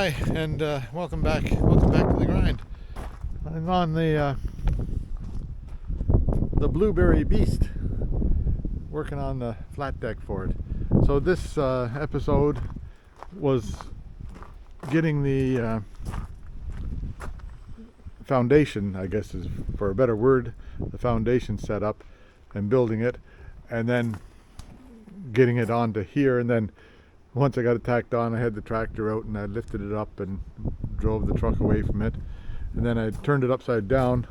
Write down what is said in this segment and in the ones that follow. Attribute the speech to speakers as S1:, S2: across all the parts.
S1: Hi, and welcome back. Welcome back to the grind. I'm on the Blueberry Beast, working on the flat deck for it. So this episode was getting the foundation, I guess is for a better word, the foundation set up and building it, and then getting it onto here, and then once I got it tacked on, I had the tractor out and I lifted it up and drove the truck away from it, and then I turned it upside down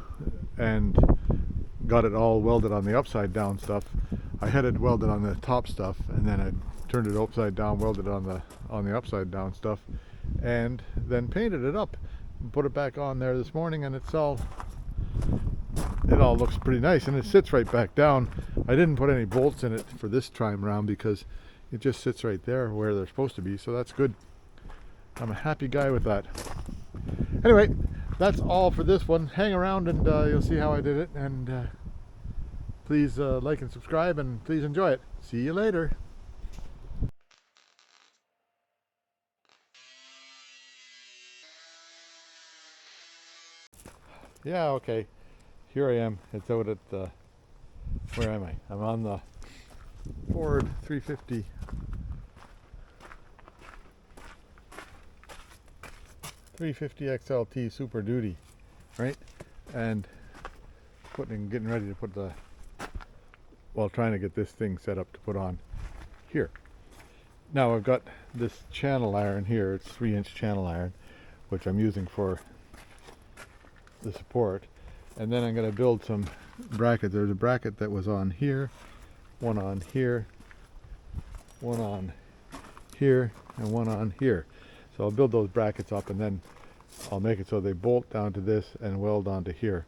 S1: and got it all welded on the upside down stuff. I had it welded on the top stuff, and then I turned it upside down, welded on the upside down stuff, and then painted it up and put it back on there this morning, and it all looks pretty nice, and it sits right back down. I didn't put any bolts in it for this time around because it just sits right there where they're supposed to be, so that's good. I'm a happy guy with that. Anyway, that's all for this one. Hang around and you'll see how I did it, and please like and subscribe, and please enjoy it. See you later. Yeah, okay. Here I am. It's out at where am I? I'm on the Ford 350 XLT Super Duty, right? And getting ready to put trying to get this thing set up to put on here. Now I've got this channel iron here. It's 3-inch channel iron, which I'm using for the support. And then I'm going to build some brackets. There's a bracket that was on here, one on here, one on here, and one on here. So I'll build those brackets up, and then I'll make it so they bolt down to this and weld onto here.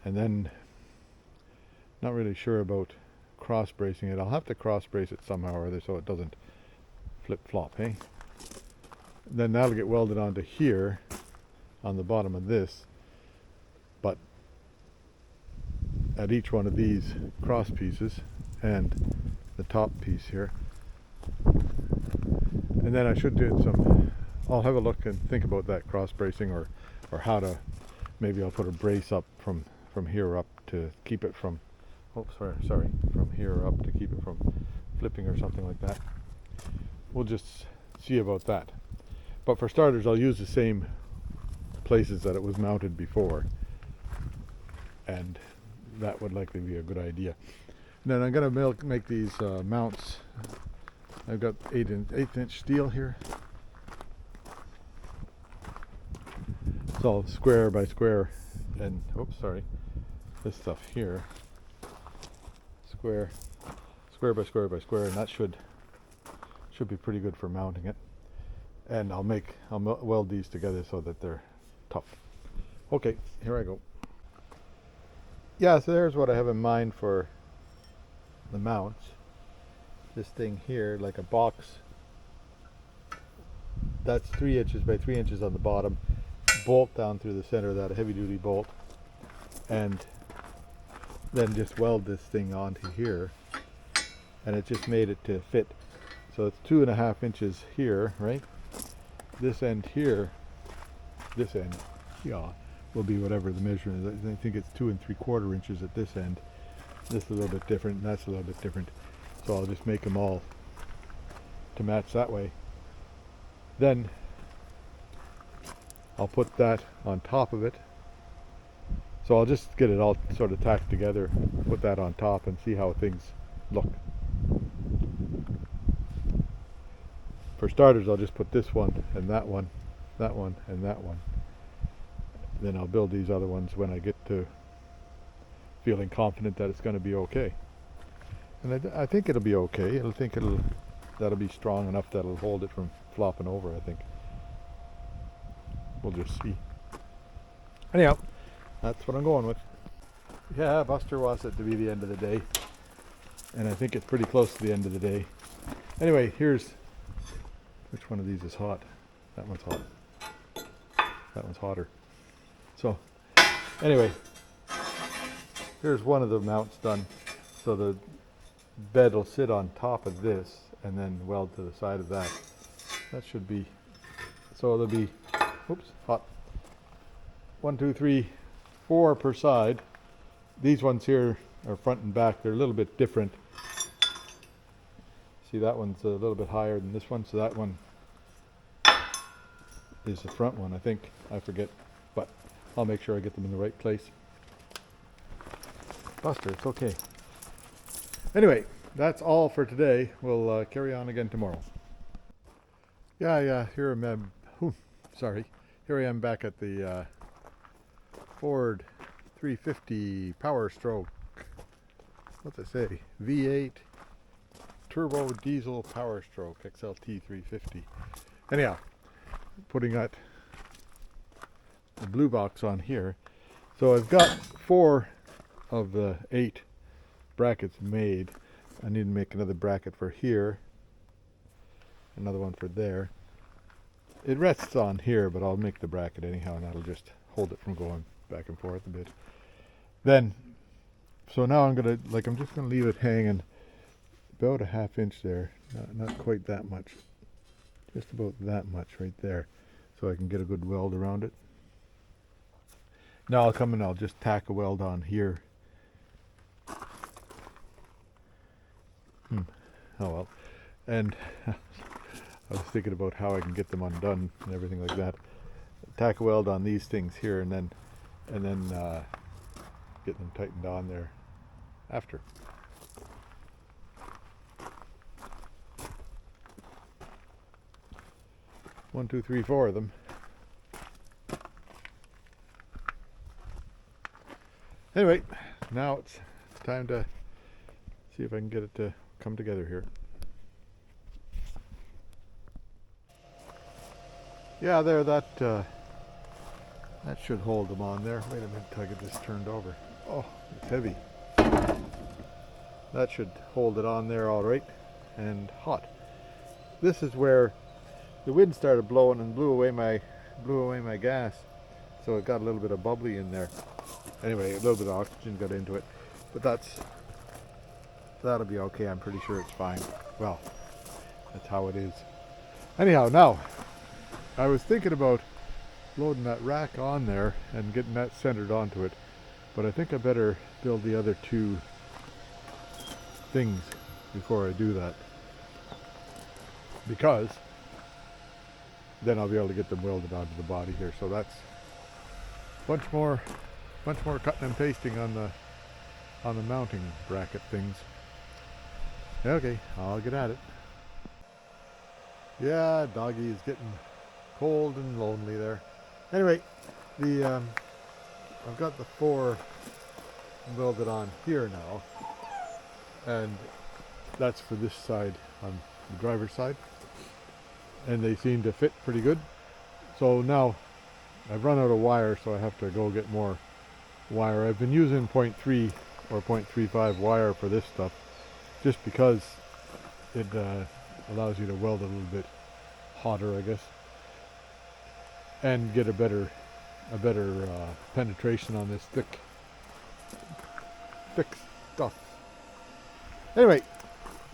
S1: And then, not really sure about cross bracing it. I'll have to cross brace it somehow or other so it doesn't flip flop, hey? Then that'll get welded onto here on the bottom of this. But at each one of these cross pieces and the top piece here, and then I should do I'll have a look and think about that cross bracing, or how to, maybe I'll put a brace up from here up to keep it from, from here up to keep it from flipping or something like that. We'll just see about that. But for starters, I'll use the same places that it was mounted before, and that would likely be a good idea. And then I'm going to make these mounts. I've got 8-inch steel here. It's all square by square, and this stuff here, square by square by square, and that should be pretty good for mounting it. And I'll weld these together so that they're tough. Okay, here I go. Yeah, so there's what I have in mind for the mounts. This thing here, like a box, that's 3 inches by 3 inches on the bottom, bolt down through the center of that, a heavy duty bolt, and then just weld this thing onto here, and it just made it to fit. So it's 2.5 inches here, right? This end here, will be whatever the measurement is. I think it's 2 3/4 inches at this end. This is a little bit different, and that's a little bit different. So I'll just make them all to match that way. Then I'll put that on top of it. So I'll just get it all sort of tacked together, put that on top, and see how things look. For starters, I'll just put this one and that one, that one and that one. Then I'll build these other ones when I get to feeling confident that it's going to be okay. And I think it'll be okay. That'll be strong enough that it'll hold it from flopping over, I think. We'll just see. Anyhow, that's what I'm going with. Yeah, Buster wants it to be the end of the day, and I think it's pretty close to the end of the day. Anyway, which one of these is hot? That one's hot. That one's hotter. So, anyway, here's one of the mounts done. So the bed will sit on top of this and then weld to the side of that. That should be So there'll be, oops, hot. 1, 2, 3, 4 per side. These ones here are front and back. They're a little bit different. See, that one's a little bit higher than this one, so that one is the front one, I think. I forget, but I'll make sure I get them in the right place. Buster, it's okay. Anyway, that's all for today. We'll carry on again tomorrow. Yeah, here I am. Sorry. Here I am back at the Ford 350 Power Stroke. What's it say? V8 Turbo Diesel Power Stroke XLT 350. Anyhow, putting that the blue box on here. So I've got 4 of the 8 brackets made. I need to make another bracket for here, another one for there. It rests on here, but I'll make the bracket anyhow, and that'll just hold it from going back and forth a bit. Then, so now I'm just gonna leave it hanging about a 1/2 inch there, not quite that much, just about that much right there, so I can get a good weld around it. Now I'll come and I'll just tack a weld on here. Oh well. And I was thinking about how I can get them undone and everything like that. Tack a weld on these things here, and then get them tightened on there after. One, two, three, 4 of them. Anyway, now it's time to see if I can get it to come together here. Yeah, there, that should hold them on there. Wait a minute till I get this turned over. Oh, it's heavy. That should hold it on there all right, and hot. This is where the wind started blowing and blew away my gas, so it got a little bit of bubbly in there. Anyway, a little bit of oxygen got into it, but that'll be okay. I'm pretty sure it's fine. Well, that's how it is. Anyhow, now I was thinking about loading that rack on there and getting that centered onto it, but I think I better build the other 2 things before I do that, because then I'll be able to get them welded onto the body here. So that's bunch more cutting and pasting on the mounting bracket things. Okay, I'll get at it. Yeah, doggy is getting cold and lonely there. Anyway, I've got the 4 welded on here now, and that's for this side, on the driver's side, and they seem to fit pretty good. So now I've run out of wire, so I have to go get more wire. I've been using 0.3 or 0.35 wire for this stuff, just because it allows you to weld a little bit hotter, I guess, and get a better penetration on this thick stuff. Anyway,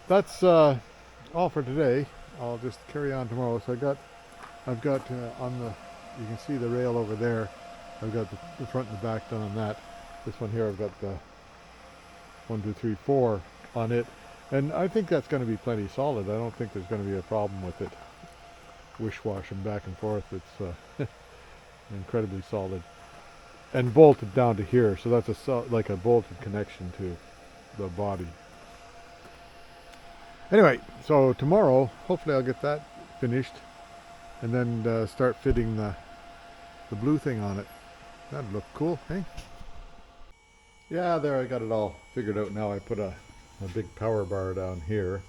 S1: that's all for today. I'll just carry on tomorrow. So I've got on the, you can see the rail over there. I've got the front and the back done on that. This one here, I've got the 1, 2, 3, 4 on it, and I think that's going to be plenty solid. I don't think there's going to be a problem with it wish-washing back and forth. It's incredibly solid and bolted down to here, so that's like a bolted connection to the body. Anyway, so tomorrow hopefully I'll get that finished, and then start fitting the blue thing on it. That'd look cool, hey? Yeah, there, I got it all figured out now. I put a big power bar down here,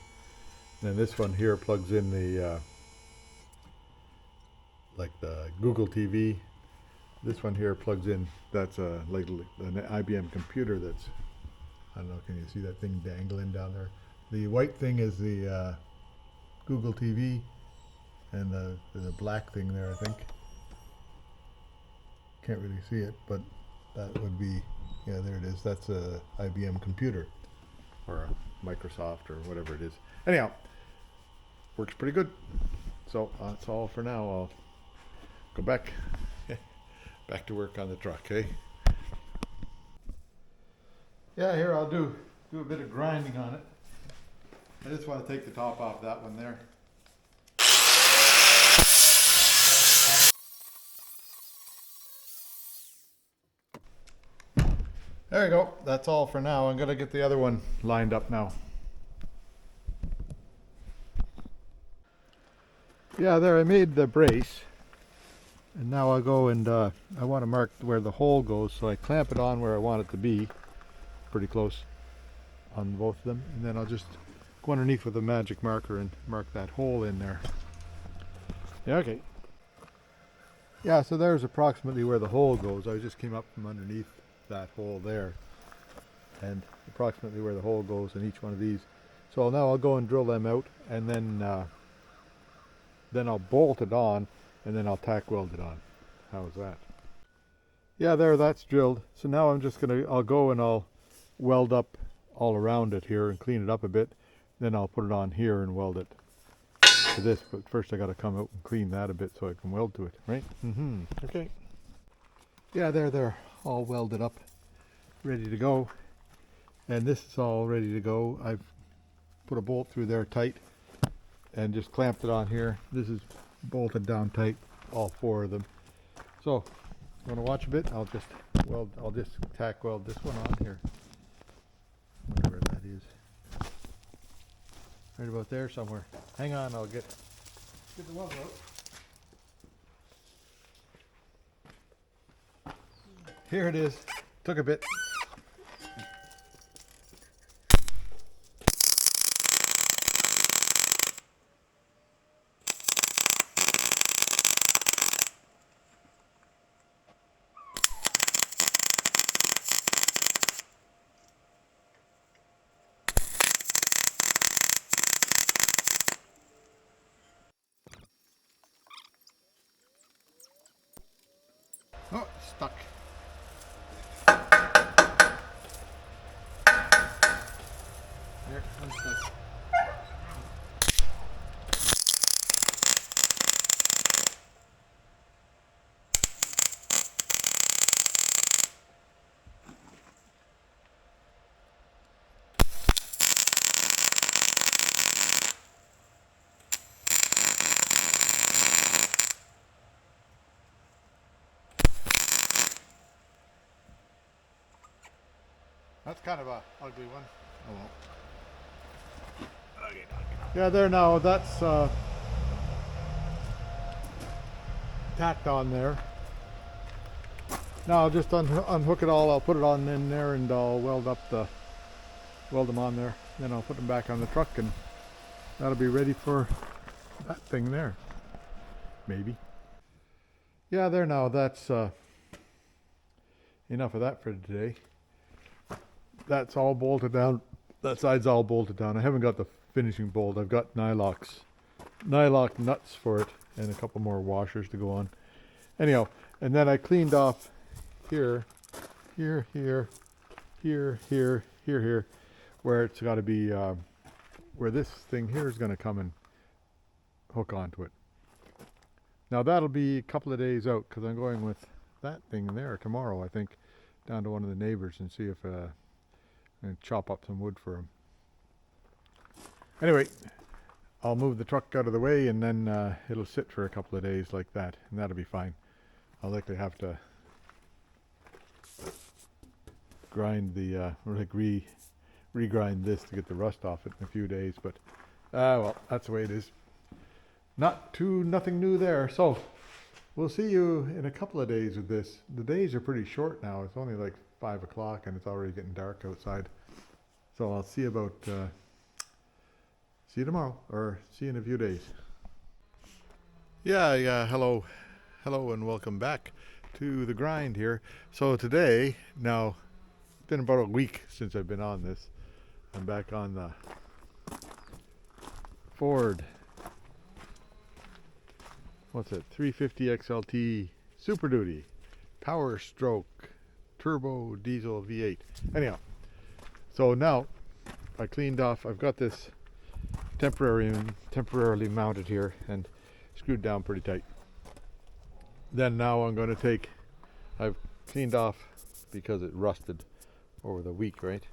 S1: and this one here plugs in the like the Google TV. This one here plugs in, that's like an IBM computer. That's, I don't know, can you see that thing dangling down there? The white thing is the Google TV, and there's a black thing there, I think. Can't really see it, but that would be, yeah, there it is. That's a IBM computer, or a Microsoft, or whatever it is. Anyhow, works pretty good. So that's all for now. I'll go back back to work on the truck, eh? Yeah, here I'll do a bit of grinding on it. I just want to take the top off that one there. There you go. That's all for now. I'm gonna get the other one lined up now. Yeah, there I made the brace. And now I'll go and I want to mark where the hole goes, so I clamp it on where I want it to be. Pretty close on both of them. And then I'll just go underneath with a magic marker and mark that hole in there. Yeah, okay. Yeah, so there's approximately where the hole goes. I just came up from underneath that hole there. And approximately where the hole goes in each one of these. So now I'll go and drill them out, and then I'll bolt it on, and then I'll tack weld it on. How's that? Yeah, there, that's drilled. So now I'll go and I'll weld up all around it here and clean it up a bit. Then I'll put it on here and weld it to this. But first I gotta come out and clean that a bit so I can weld to it, right? Okay. Yeah, they're all welded up, ready to go. And this is all ready to go. I've put a bolt through there tight and just clamped it on here. This is bolted down tight, all four of them. So, you want to watch a bit? I'll just tack weld this one on here. Wonder where that is. Right about there somewhere. Hang on, I'll get the weld out. Here it is. Took a bit. Oh, it's stuck. There, unstuck. That's kind of a ugly one. Oh well. Okay. Yeah, there now. That's tacked on there. Now I'll just unhook it all. I'll put it on in there, and I'll weld them on there. Then I'll put them back on the truck, and that'll be ready for that thing there. Maybe. Yeah, there now. That's enough of that for today. That's all bolted down. That side's all bolted down. I haven't got the finishing bolt. I've got nylock nuts for it, and a couple more washers to go on. Anyhow, and then I cleaned off here, here, here, here, here, here, here, where it's got to be, where this thing here is going to come and hook onto it. Now that'll be a couple of days out, because I'm going with that thing there tomorrow, I think, down to one of the neighbors and see if and chop up some wood for him. Anyway, I'll move the truck out of the way, and then it'll sit for a couple of days like that, and that'll be fine. I'll likely have to grind the re-grind this to get the rust off it in a few days, but well, that's the way it is. Nothing new there. So we'll see you in a couple of days with this. The days are pretty short now. It's only like 5 o'clock and it's already getting dark outside. So I'll see you tomorrow, or see you in a few days. Yeah, hello and welcome back to the grind here. So today, now it's been about a week since I've been on this. I'm back on the Ford, what's it, 350 XLT Super Duty Power Stroke Turbo Diesel V8. Anyhow, so now I cleaned off. I've got this temporarily mounted here and screwed down pretty tight. then now I'm going to take, I've cleaned off because it rusted over the week, right?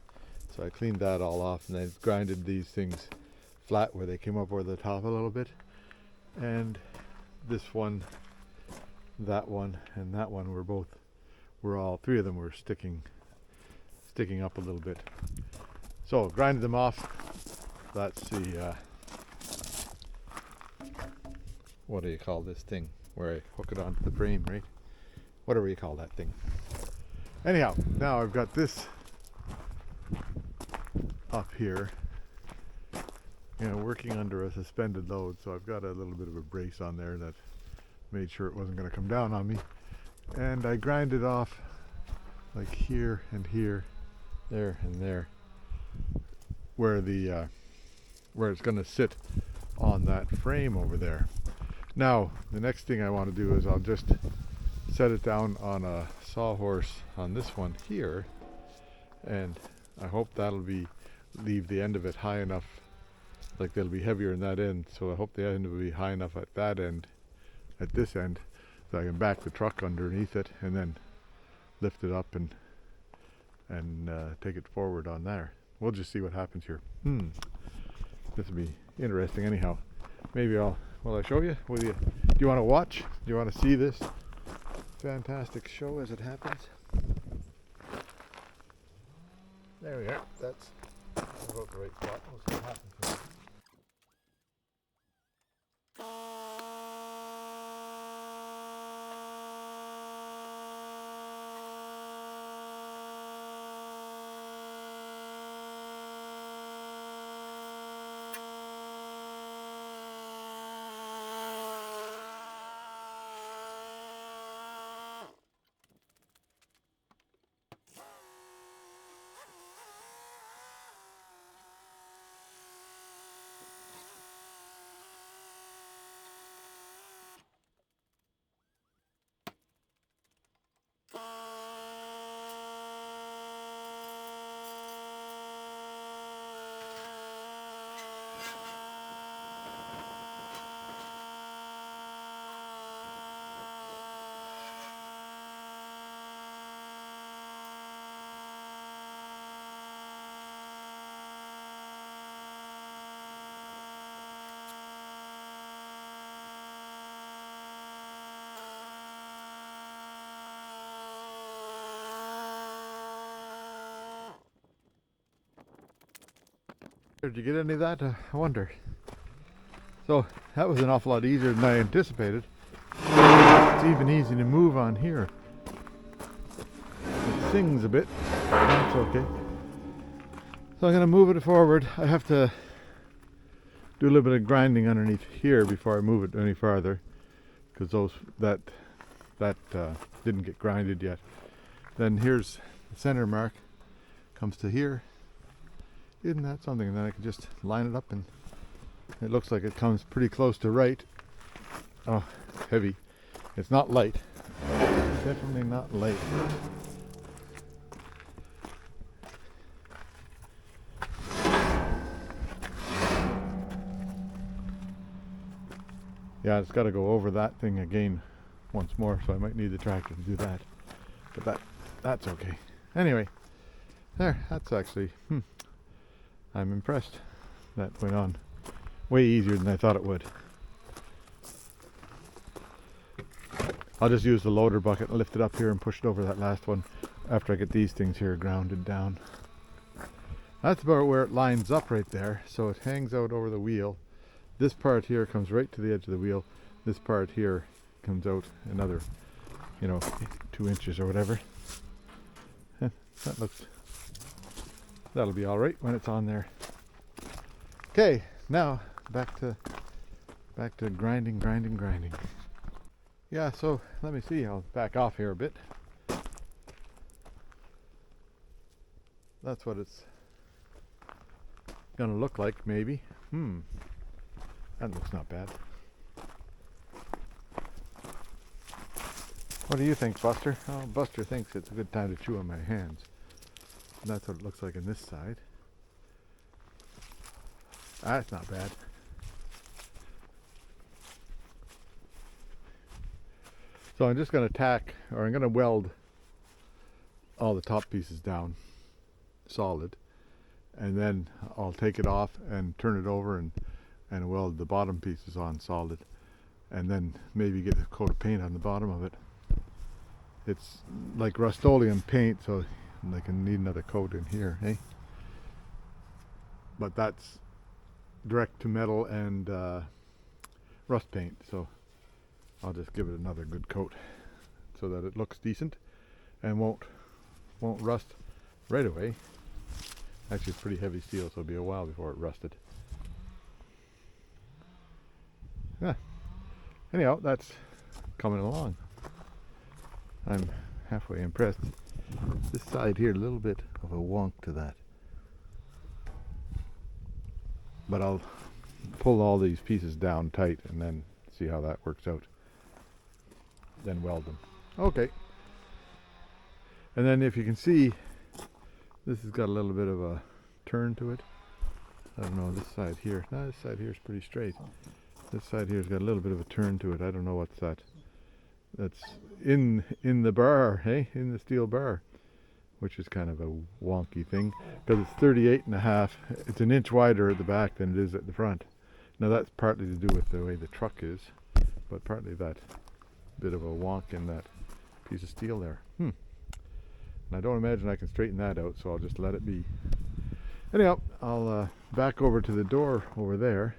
S1: So I cleaned that all off, and I grinded these things flat where they came up over the top a little bit. And this one, that one, and that one were all three of them were sticking up a little bit. So grinded them off. That's the what do you call this thing where I hook it onto the frame, right? Whatever you call that thing. Anyhow, now I've got this up here, working under a suspended load, so I've got a little bit of a brace on there that made sure it wasn't going to come down on me. And I grind it off like here and here, there and there, where it's going to sit on that frame over there. Now the next thing I want to do is I'll just set it down on a sawhorse on this one here, and I hope that'll leave the end of it high enough, like they'll be heavier in that end, so I hope the end will be high enough at that end, at this end, so I can back the truck underneath it and then lift it up and take it forward on there. We'll just see what happens here. This will be interesting anyhow. Maybe will I show you? Do you want to watch? Do you want to see this fantastic show as it happens? There we are. That's about the right spot. We'll see what happens here. Did you get any of that? I wonder. So that was an awful lot easier than I anticipated. It's even easy to move on here. It sings a bit. That's okay. So I'm going to move it forward. I have to do a little bit of grinding underneath here before I move it any farther, because that didn't get grinded yet. Then here's the center mark, comes to here. Isn't that something? And then I can just line it up, and it looks like it comes pretty close to right. Oh, heavy. It's not light. Definitely not light. Yeah, it's got to go over that thing again once more, so I might need the tractor to do that. But that's okay. Anyway, there, that's actually, I'm impressed. That went on way easier than I thought it would. I'll just use the loader bucket and lift it up here and push it over that last one after I get these things here grounded down. That's about where it lines up right there, so it hangs out over the wheel. This part here comes right to the edge of the wheel. This part here comes out another, 2 inches or whatever. That'll be all right when it's on there. Okay, now back to grinding. Yeah, so let me see. I'll back off here a bit. That's what it's gonna look like, maybe. That looks not bad. What do you think, Buster? Oh, Buster thinks it's a good time to chew on my hands. And that's what it looks like on this side. That's not bad. So I'm just going to tack, or I'm going to weld all the top pieces down solid, and then I'll take it off and turn it over and weld the bottom pieces on solid, and then maybe get a coat of paint on the bottom of it. It's like Rust-Oleum paint, so they can need another coat in here, hey? But that's direct to metal and rust paint, so I'll just give it another good coat so that it looks decent and won't rust right away. Actually, it's pretty heavy steel, so it'll be a while before it rusted. Yeah. Anyhow, that's coming along. I'm halfway impressed. This side here, a little bit of a wonk to that. But I'll pull all these pieces down tight and then see how that works out. Then weld them. Okay. And then if you can see, this has got a little bit of a turn to it. I don't know, this side here. No, this side here is pretty straight. This side here's got a little bit of a turn to it. I don't know what's that. That's in the bar, hey? In the steel bar. Which is kind of a wonky thing. Because it's 38.5. It's an inch wider at the back than it is at the front. Now that's partly to do with the way the truck is. But partly that bit of a wonk in that piece of steel there. And I don't imagine I can straighten that out, so I'll just let it be. Anyhow, I'll back over to the door over there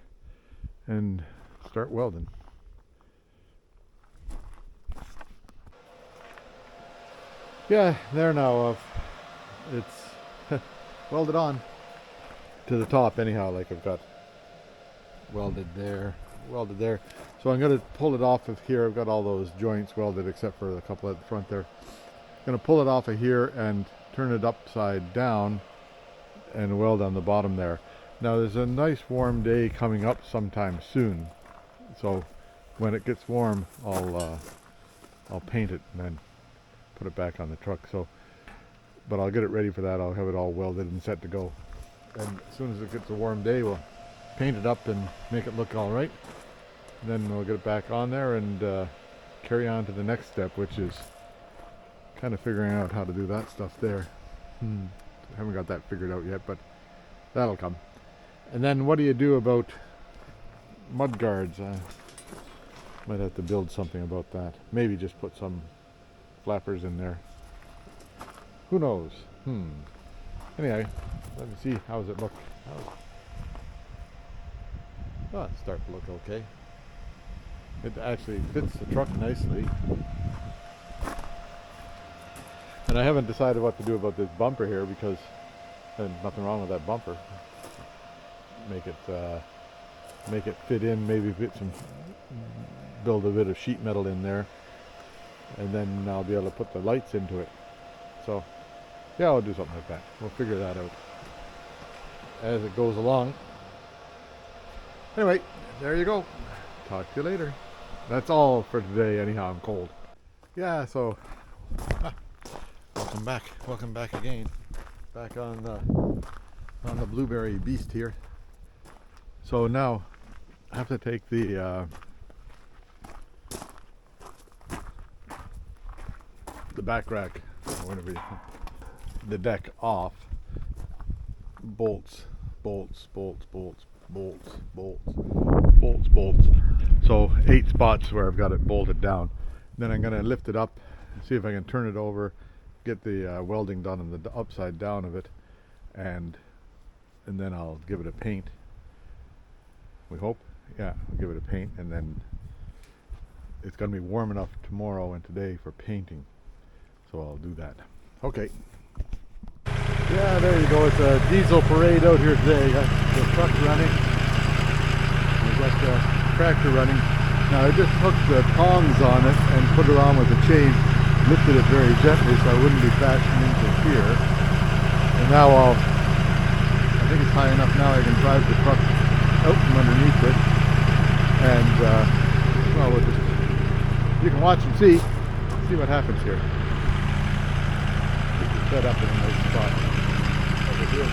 S1: and start welding. Yeah, there now. It's welded on to the top anyhow, like I've got welded there. So I'm going to pull it off of here. I've got all those joints welded except for a couple at the front there. Going to pull it off of here and turn it upside down and weld on the bottom there. Now there's a nice warm day coming up sometime soon, so when it gets warm I'll paint it and then put it back on the truck. So, but I'll get it ready for that. I'll have it all welded and set to go, and as soon as it gets a warm day we'll paint it up and make it look all right. Then we'll get it back on there and carry on to the next step, which is kind of figuring out how to do that stuff there. I haven't got that figured out yet, but that'll come. And then what do you do about mud guards? I might have to build something about that. Maybe just put some flappers in there. Who knows? Anyway, let me see. How does it look? Oh, it's starting to look okay. It actually fits the truck nicely. And I haven't decided what to do about this bumper here, because there's nothing wrong with that bumper. Make it fit in, maybe build a bit of sheet metal in there, and then I'll be able to put the lights into it. So yeah, I'll do something like that. We'll figure that out as it goes along. Anyway, there you go. Talk to you later. That's all for today anyhow. I'm cold. Yeah, so welcome back again. Back on the blueberry beast here. So now I have to take the back rack, or whatever the deck off. Bolts. So 8 spots where I've got it bolted down. Then I'm going to lift it up, see if I can turn it over, get the welding done on the upside down of it, and then I'll give it a paint. We hope. Yeah, I'll give it a paint, and then it's going to be warm enough tomorrow and today for painting. So I'll do that. Okay. Yeah, there you go. It's a diesel parade out here today. Got the truck running. We got the tractor running. Now I just hooked the tongs on it and put it on with a chain. Lifted it very gently so I wouldn't be crashing into here. And now I think it's high enough now I can drive the truck out from underneath it. And well, you can watch and see what happens here. Set up in a nice spot over here.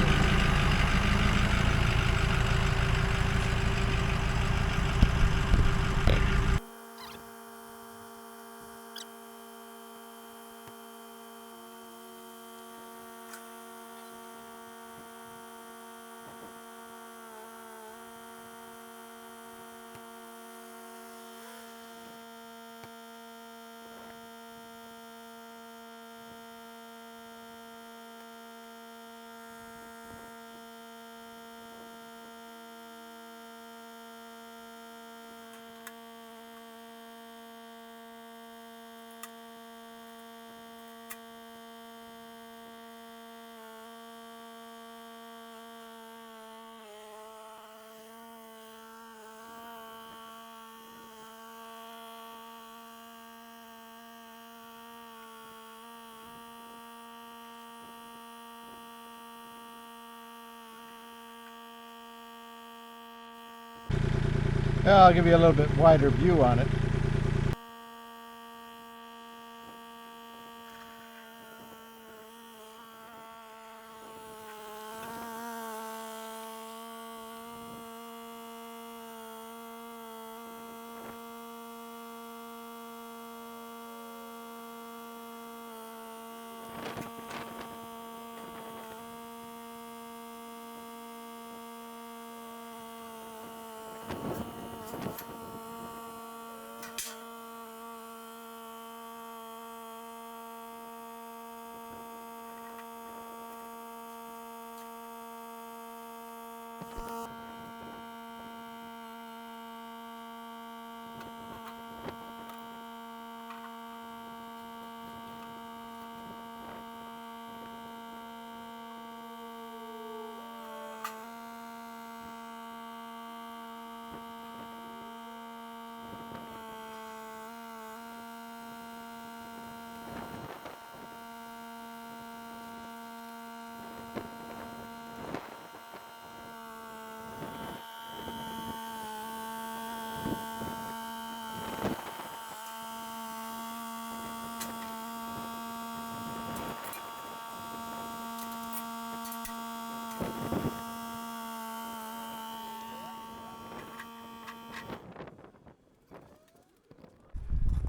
S1: Yeah, I'll give you a little bit wider view on it.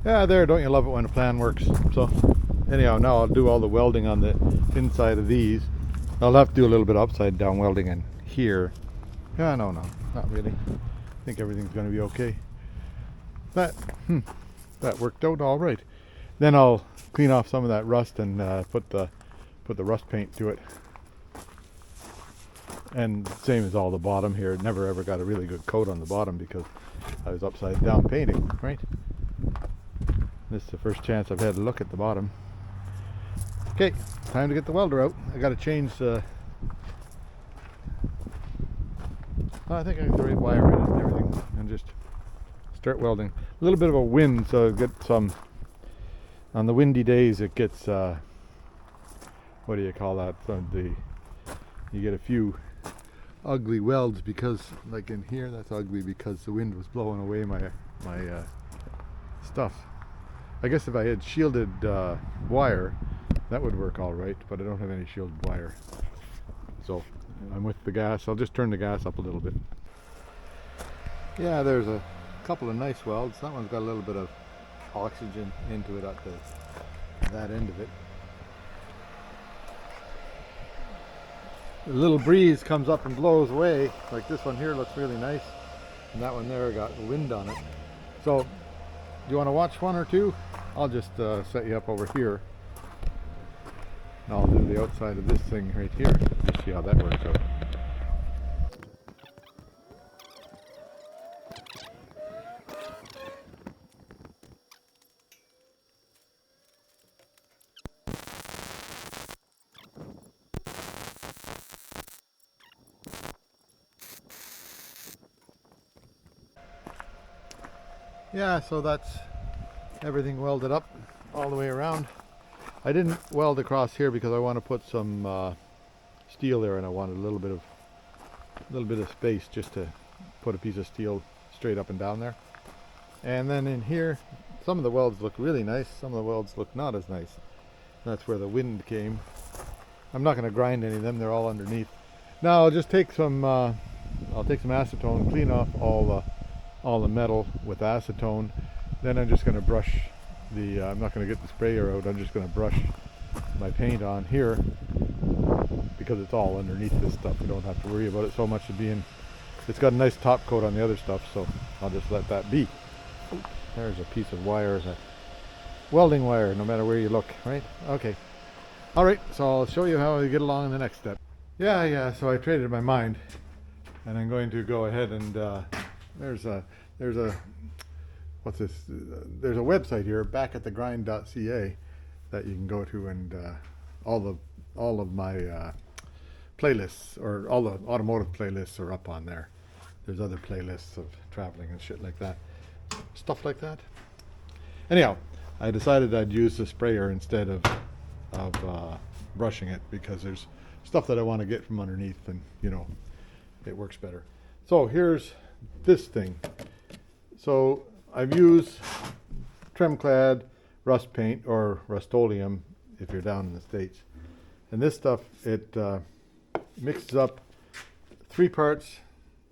S1: Yeah, there, don't you love it when a plan works? So, anyhow, now I'll do all the welding on the inside of these. I'll have to do a little bit of upside down welding in here. Yeah, no, not really. I think everything's going to be okay. That worked out all right. Then I'll clean off some of that rust and put the rust paint to it. And same as all the bottom here. Never ever got a really good coat on the bottom because I was upside down painting, right? This is the first chance I've had to look at the bottom. Okay, time to get the welder out. I got to change the... I think I got the right wire in it and everything, and just start welding. A little bit of a wind, so get some... On the windy days, it gets... what do you call that? You get a few ugly welds because, like in here, that's ugly because the wind was blowing away my stuff. I guess if I had shielded wire, that would work all right, but I don't have any shielded wire. So I'm with the gas. I'll just turn the gas up a little bit. Yeah, there's a couple of nice welds. That one's got a little bit of oxygen into it at that end of it. A little breeze comes up and blows away. Like this one here looks really nice, and that one there got wind on it. So, do you want to watch one or two? I'll just set you up over here. And I'll do the outside of this thing right here. Just see how that works out. Yeah, so that's everything welded up all the way around. I didn't weld across here because I want to put some steel there, and I wanted a little bit of space just to put a piece of steel straight up and down there. And then in here, some of the welds look really nice, some of the welds look not as nice. That's where the wind came. I'm not going to grind any of them, they're all underneath. Now I'll just take some acetone, clean off all the metal with acetone. Then I'm just going to brush I'm not going to get the sprayer out, I'm just going to brush my paint on here because it's all underneath this stuff. We don't have to worry about it so much. It's got a nice top coat on the other stuff, so I'll just let that be. There's a piece of wire, a welding wire, no matter where you look, right? Okay. Alright, so I'll show you how I get along in the next step. Yeah, so I traded my mind, and I'm going to go ahead and there's a what's this? There's a website here, backatthegrind.ca, that you can go to, and all of my playlists, or all the automotive playlists, are up on there. There's other playlists of traveling and shit like that, stuff like that. Anyhow, I decided I'd use the sprayer instead of brushing it because there's stuff that I want to get from underneath, and it works better. So here's this thing. So I've used trim-clad rust paint or Rust-Oleum if you're down in the States. And this stuff, it mixes up 3 parts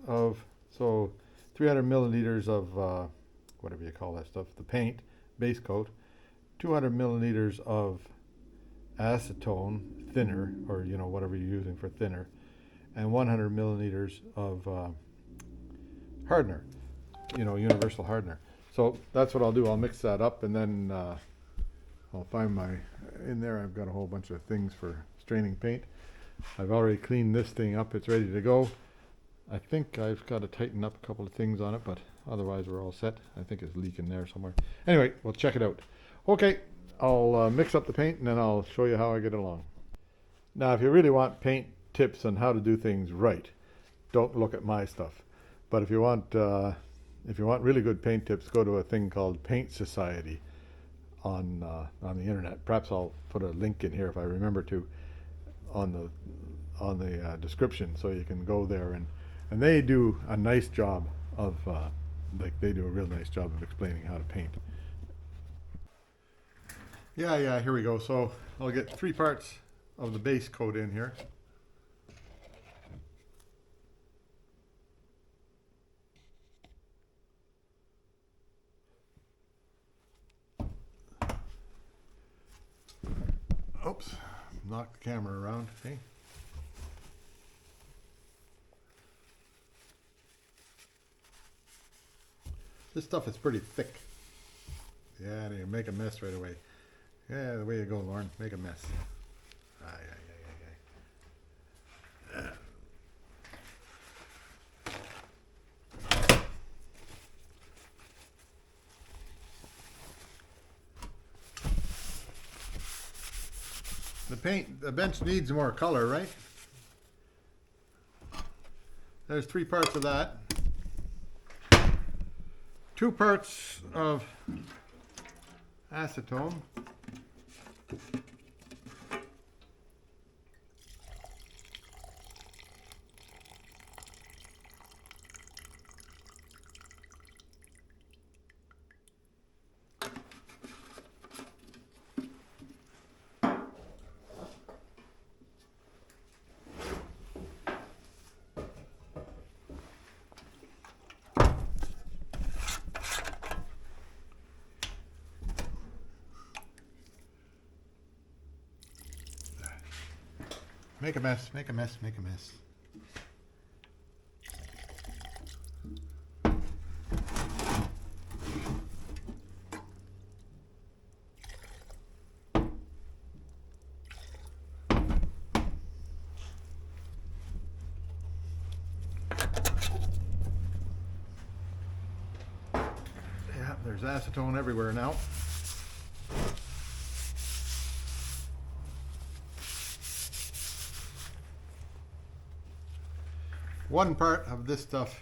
S1: of, so 300 milliliters of whatever you call that stuff, the paint, base coat, 200 milliliters of acetone, thinner, or you know, whatever you're using for thinner, and 100 milliliters of hardener, you know, universal hardener. So that's what I'll do. I'll mix that up, and then I'll find in there I've got a whole bunch of things for straining paint. I've already cleaned this thing up. It's ready to go. I think I've got to tighten up a couple of things on it, but otherwise we're all set. I think it's leaking there somewhere. Anyway, we'll check it out. Okay, I'll mix up the paint and then I'll show you how I get along. Now, if you really want paint tips on how to do things right, don't look at my stuff. But if you want really good paint tips, go to a thing called Paint Society on the internet. Perhaps I'll put a link in here if I remember to on the description, so you can go there, and they do a nice job of they do a real nice job of explaining how to paint. Yeah, here we go. So I'll get 3 parts of the base coat in here. Oops, knocked the camera around. Hey. This stuff is pretty thick. Yeah, and you make a mess right away. Yeah, the way you go, Lauren. Make a mess. Aye. The bench needs more color, right? There's 3 parts of that. 2 parts of acetone. Make a mess, make a mess, make a mess. Yeah, there's acetone everywhere now. One part of this stuff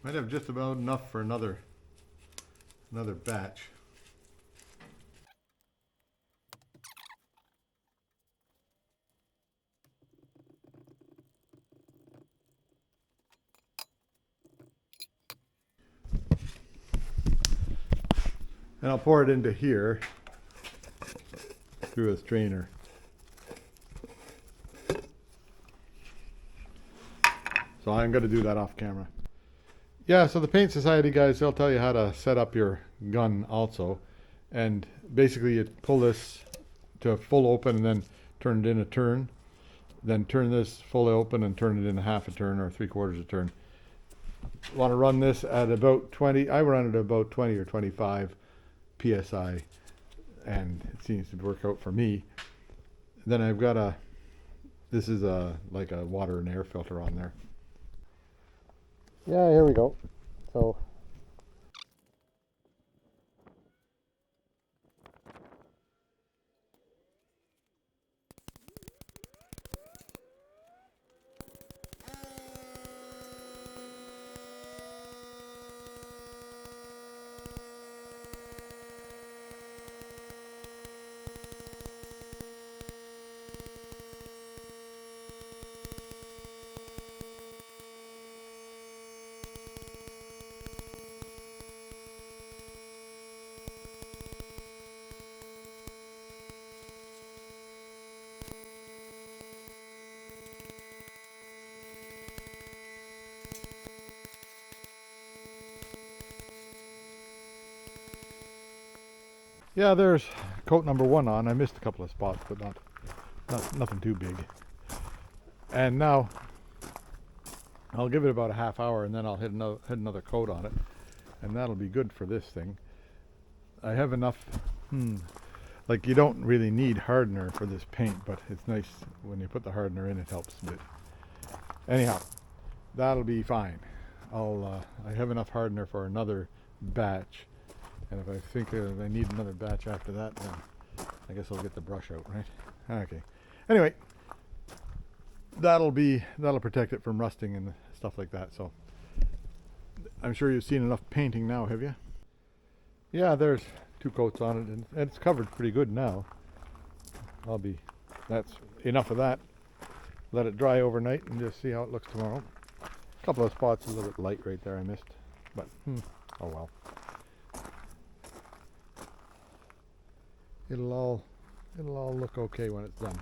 S1: might have just about enough for another batch. And I'll pour it into here through a strainer. So I'm going to do that off camera. Yeah, so the Paint Society guys, they'll tell you how to set up your gun also. And basically you pull this to a full open and then turn it in a turn. Then turn this fully open and turn it in a half a turn or 3/4 a turn. You want to run this at about 20, I run it at about 20 or 25 PSI, and it seems to work out for me. Then I've got this is like a water and air filter on there. Yeah, here we go. So Yeah, there's coat number 1 on. I missed a couple of spots, but nothing too big. And now I'll give it about a half hour, and then I'll hit another coat on it, and that'll be good for this thing. I have enough. Like, you don't really need hardener for this paint, but it's nice when you put the hardener in. It helps a bit. Anyhow, that'll be fine. I have enough hardener for another batch, and if I think I need another batch after that, then I guess I'll get the brush out, right? Okay. Anyway, that'll protect it from rusting and stuff like that. So I'm sure you've seen enough painting now, have you? Yeah, there's 2 coats on it, and it's covered pretty good now. That's enough of that. Let it dry overnight and just see how it looks tomorrow. A couple of spots a little bit light right there I missed, but oh well. It'll all look okay when it's done.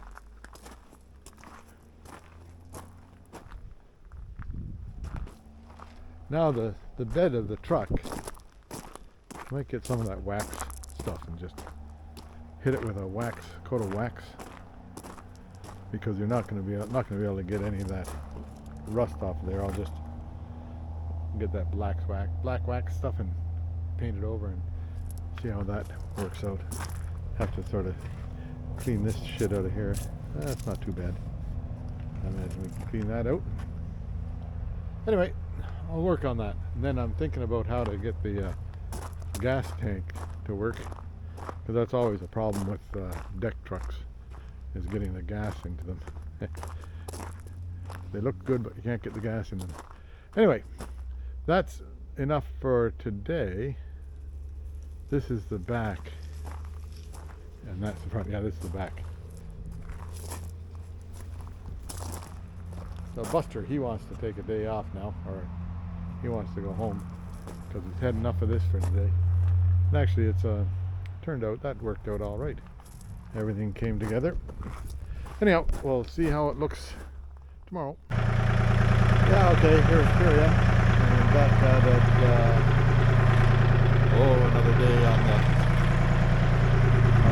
S1: Now the bed of the truck, I might get some of that wax stuff and just hit it with a coat of wax, because you're not going to be able to get any of that rust off there. I'll just get that black wax stuff and paint it over and see how that works out. Have to sort of clean this shit out of here. That's not too bad. I imagine we can clean that out. Anyway, I'll work on that. And then I'm thinking about how to get the gas tank to work, because that's always a problem with deck trucks, is getting the gas into them. They look good, but you can't get the gas in them. Anyway, that's enough for today. This is the back, and that's the front. Yeah, this is the back. So Buster, he wants to take a day off now, or he wants to go home, because he's had enough of this for today. And actually, it's that worked out all right. Everything came together. Anyhow, we'll see how it looks tomorrow. Yeah, okay, here I am. And back at another day on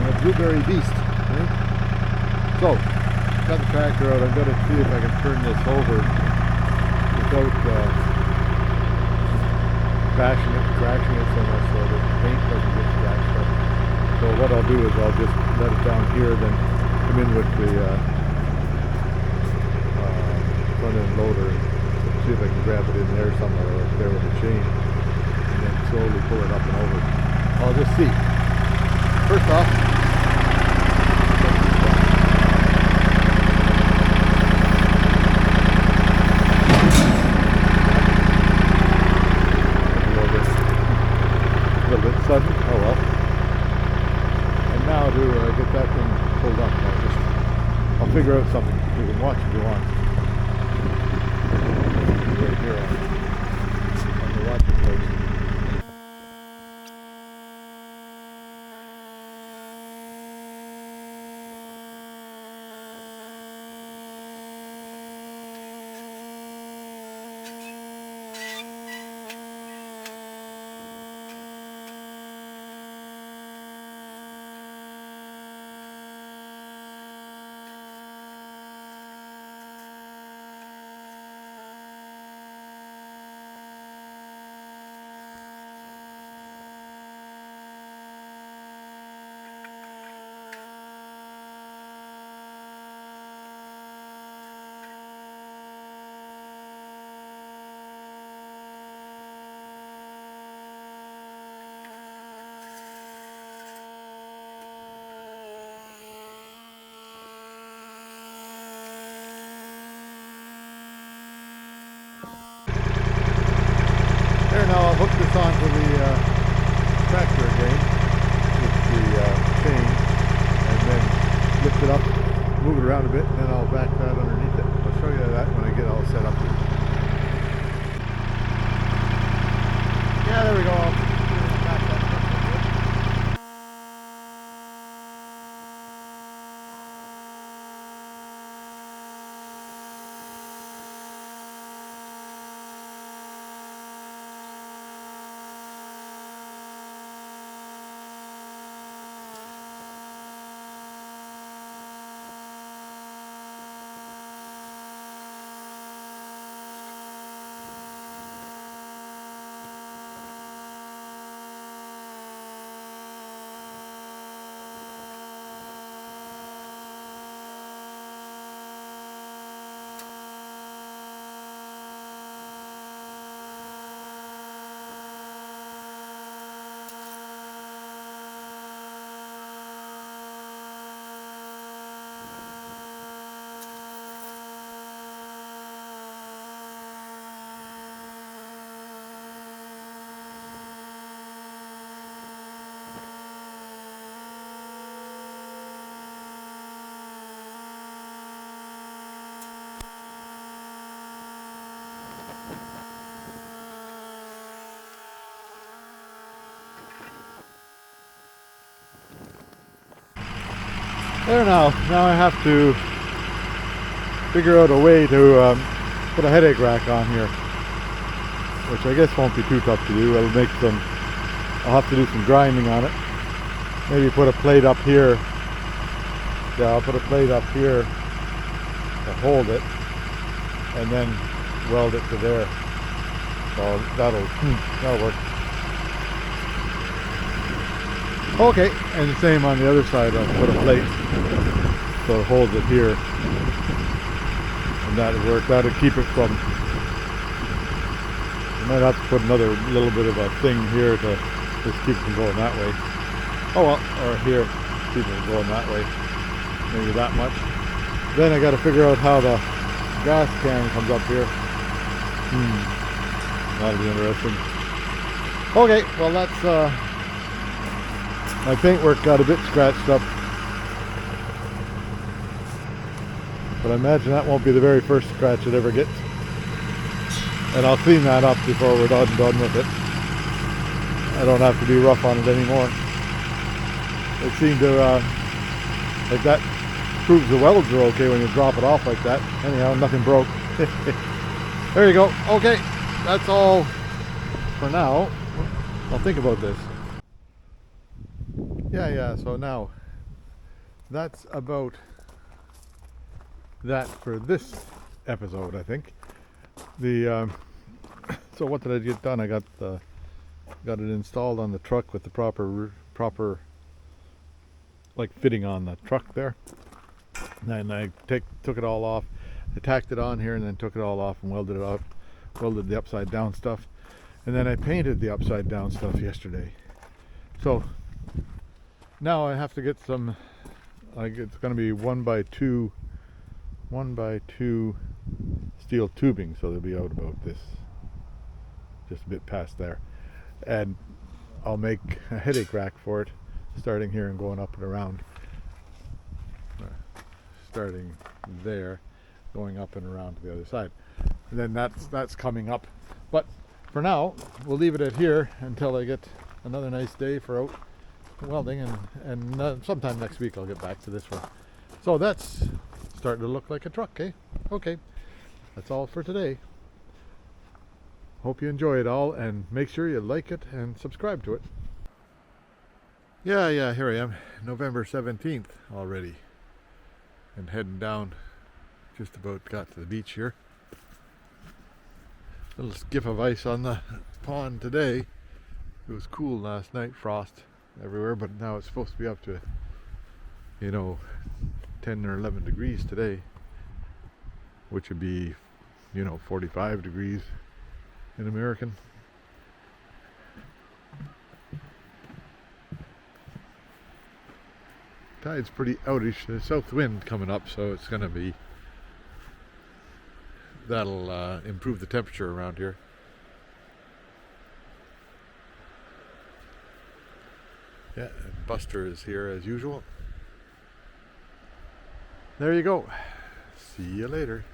S1: the Blueberry Beast. Right? So, got the tractor out. I've got to see if I can turn this over without bashing it, crashing it so much so that the paint doesn't get scratched up. So what I'll do is I'll just let it down here, then come in with the front end loader and see if I can grab it in there somewhere, or there with a chain, and then slowly pull it up and over. I'll just see. First off, sudden. Oh well. And now to get that thing pulled up, I'll figure out something. You can watch if you want. Right here on the watching post. There now. Now I have to figure out a way to put a headache rack on here, which I guess won't be too tough to do. I'll have to do some grinding on it. Maybe put a plate up here. Yeah, I'll put a plate up here to hold it, and then weld it to there. So that'll work. Okay, and the same on the other side. I'll put a plate so it holds it here, and that'll work. That'll keep it from. I might have to put another little bit of a thing here to just keep it from going that way. Oh well, or here, keep it from going that way. Maybe that much. Then I got to figure out how the gas can comes up here. That'll be interesting. Okay, well that's my paintwork got a bit scratched up, but I imagine that won't be the very first scratch it ever gets, and I'll clean that up before we're done with it. I don't have to be rough on it anymore. It seemed to like that proves the welds are okay when you drop it off like that. Anyhow, nothing broke. There you go. Okay, that's all for now. I'll think about this. Yeah, so now that's about that for this episode, I think. So what did I get done? I got it installed on the truck with the proper like fitting on the truck there. And I took it all off. I tacked it on here and then took it all off and welded it up, welded the upside down stuff, and then I painted the upside down stuff yesterday. So now I have to get some, it's going to be 1x2 steel tubing, so they'll be out about this, just a bit past there, and I'll make a headache rack for it, starting here and going up and around, starting there, going up and around to the other side, and then that's coming up. But for now we'll leave it at here until I get another nice day for out welding, and sometime next week I'll get back to this one. So that's starting to look like a truck, eh? Okay, that's all for today. Hope you enjoy it all, and make sure you like it and subscribe to it. Yeah, here I am, November 17th already, and heading down, just about got to the beach here. Little skiff of ice on the pond today. It was cool last night, frost everywhere, but now it's supposed to be up to 10 or 11 degrees today, which would be 45 degrees in American. Tide's pretty outish. There's south wind coming up, so it's going to be, that'll improve the temperature around here. Yeah, and Buster is here as usual. There you go. See you later.